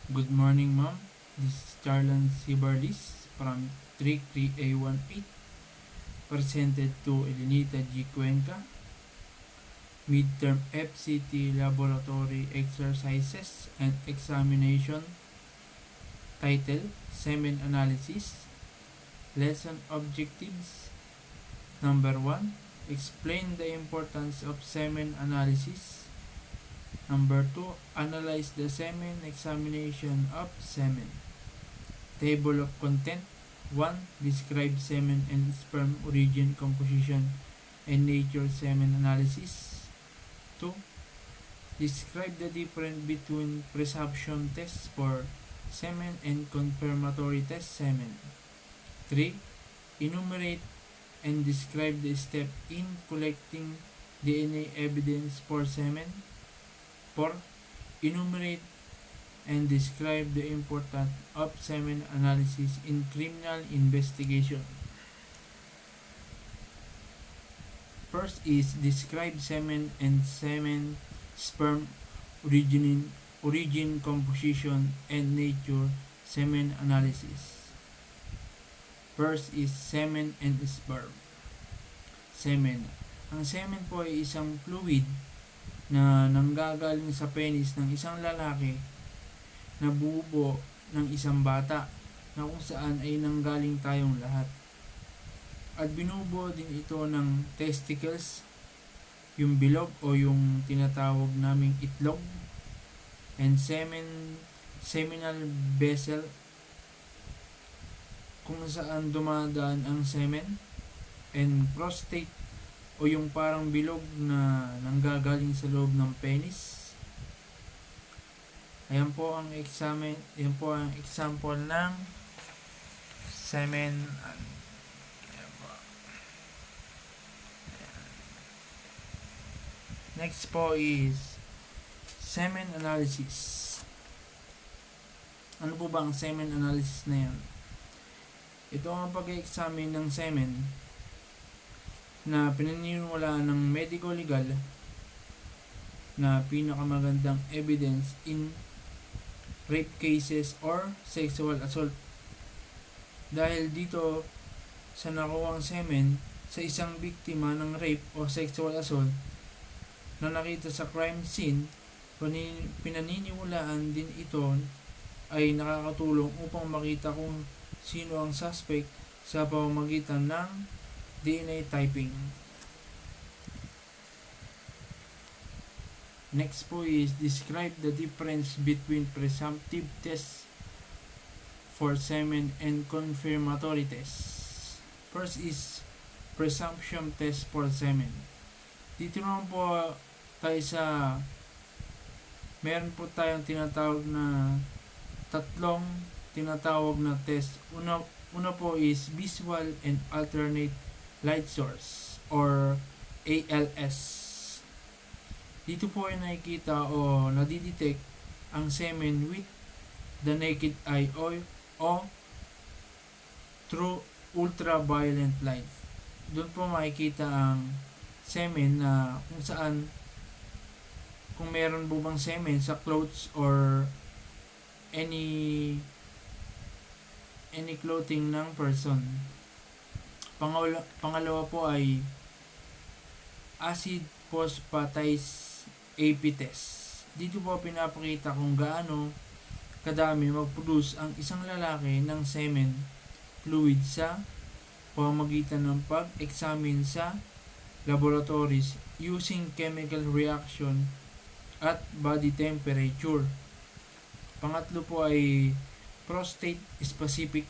Good morning, ma'am. This is Charlan Sibarlis from 33A18, presented to Elenita G. Cuenca. Midterm FCT Laboratory Exercises and Examination. Title, Semen Analysis. Lesson Objectives. Number 1. Explain the importance of semen analysis. Number 2. Analyze the semen examination of semen. Table of content. 1. Describe semen and sperm origin, composition, and nature semen analysis. 2. Describe the difference between presumption tests for semen and confirmatory test semen. 3. Enumerate and describe the step in collecting DNA evidence for semen. 4. Enumerate and describe the importance of semen analysis in criminal investigation. First is describe semen and semen sperm origin, composition, and nature semen analysis. First is semen and sperm. Semen. Ang semen po ay isang fluid na nanggagaling sa penis ng isang lalaki na bubuo ng isang bata na kung saan ay nanggaling tayong lahat. At binubuo din ito ng testicles, yung bilog o yung tinatawag naming itlog, and seminal vessel kung saan dumadaan ang semen, and prostate o yung parang bilog na nanggagaling sa loob ng penis. Ayan po ang example ng semen. Next po is semen analysis. Ano po ba ang semen analysis na yan? Ito ang pag-examine ng semen na pinaniniwalaan ng medico-legal na pinakamagandang evidence in rape cases or sexual assault. Dahil dito sa nakuwang semen sa isang biktima ng rape o sexual assault na nakita sa crime scene, pinaniniwalaan din ito ay nakakatulong upang makita kung sino ang suspect sa pamamagitan ng DNA typing. Next po is describe the difference between presumptive tests for semen and confirmatory tests. First is presumption test for semen. Dito naman po tayo sa meron po tayong tinatawag na tatlong tinatawag na test. Una po is visual and alternate light source or ALS. Dito po ay nakikita o nadidetect ang semen with the naked eye o through ultraviolet light. Doon po makikita ang semen na kung saan kung meron po bang semen sa clothes or any clothing ng person. Pangalawa po ay acid phosphatase AP test. Dito po pinapakita kung gaano kadami mag-produce ang isang lalaki ng semen fluid sa pamamagitan ng pag-examine sa laboratories using chemical reaction at body temperature. Pangatlo po ay prostate specific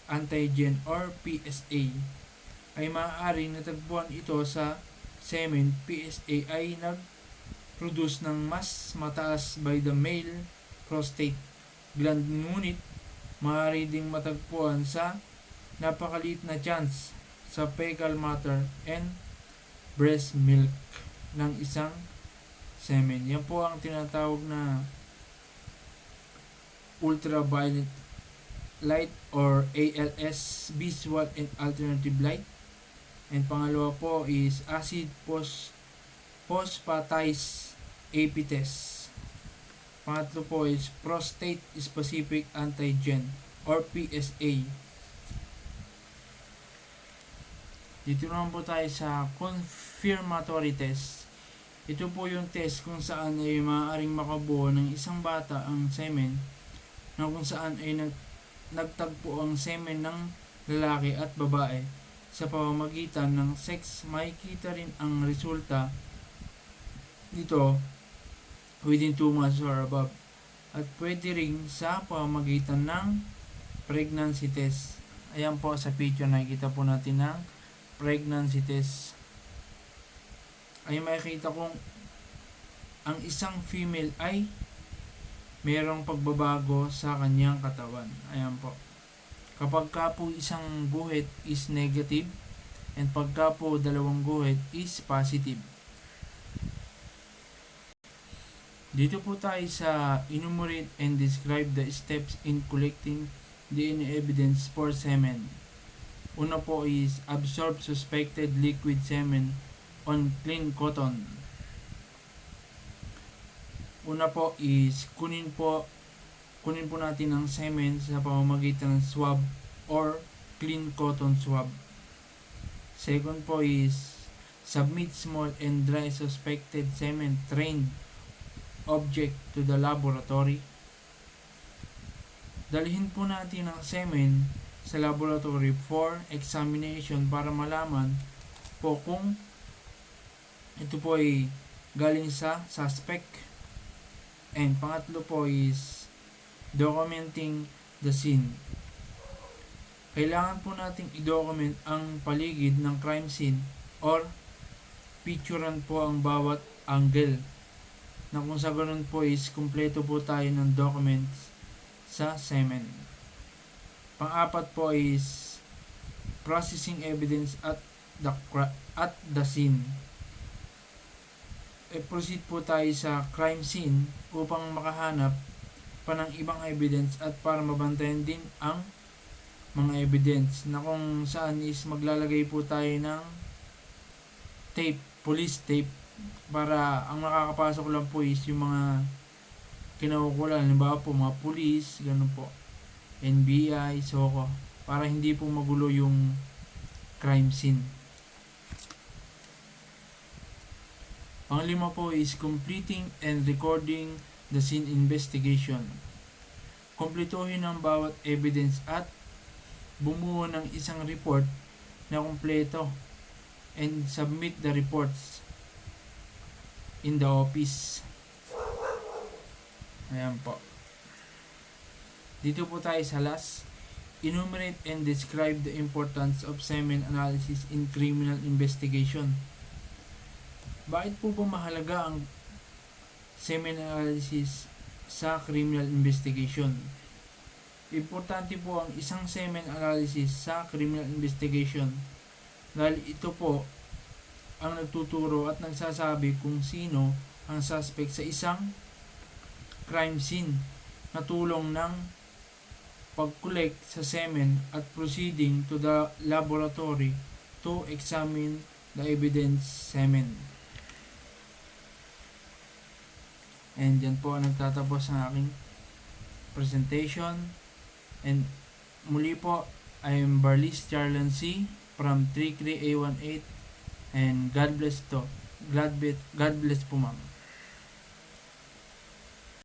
antigen or PSA. Ay maaaring natagpuan ito sa semen. PSA ay nag-produce ng mas mataas by the male prostate gland, ngunit maaari ding matagpuan sa napakaliit na chance sa fecal matter and breast milk ng isang semen. Yan po ang tinatawag na ultraviolet light or ALS, visual and alternative light. And pangalawa po is acid phosphatase AP test. Pangatlo po is prostate specific antigen or PSA. Dito naman po tayo sa confirmatory test. Ito po yung test kung saan ay maaaring makabuo ng isang bata ang semen na kung saan ay nagtagpo ang semen ng lalaki at babae sa pamamagitan ng sex. Makikita rin ang resulta dito within 2 months or above. At pwede rin sa pamamagitan ng pregnancy test. Ayan po sa picture, nakikita po natin ng pregnancy test. Ay makikita kung ang isang female ay mayroong pagbabago sa kanyang katawan. Ayan po. Kapag ka po isang guhit is negative and pagka po dalawang guhit is positive. Dito po tayo sa enumerate and describe the steps in collecting DNA evidence for semen. Una po is absorb suspected liquid semen on clean cotton. Una po is kunin po natin ang semen sa pamamagitan ng swab or clean cotton swab. Second po is submit small and dry suspected semen trained object to the laboratory. Dalhin po natin ang semen sa laboratory for examination para malaman po kung ito po ay galing sa suspect. And pangatlo po is documenting the scene. Kailangan po nating i-document ang paligid ng crime scene or picturean po ang bawat angle na kung sa ganun po is kumpleto po tayo ng documents sa semen. Pang-apat po is processing evidence at the scene. Proceed po tayo sa crime scene upang makahanap pa ng ibang evidence at para mabantayan din ang mga evidence na kung saan is maglalagay po tayo ng tape, police tape, para ang makakapasok lang po is yung mga kinaukulan, halimbawa po mga police, ganun po, NBI, SOCO, para hindi po magulo yung crime scene. Panglima po is completing and recording the scene investigation. Kumpletuhin ang bawat evidence at bumuo ng isang report na kumpleto and submit the reports in the office. Ayan po. Dito po tayo sa last. Enumerate and describe the importance of semen analysis in criminal investigation. Bakit po ba mahalaga ang semen analysis sa criminal investigation? Importante po ang isang semen analysis sa criminal investigation dahil ito po ang nagtuturo at nagsasabi kung sino ang suspect sa isang crime scene na tulong ng pag-collect sa semen at proceeding to the laboratory to examine the evidence semen. And yan po ang nagtatapos ng aking presentation. And muli po, I am Barlis Charlan C. from 33A18 and God bless po ma'am.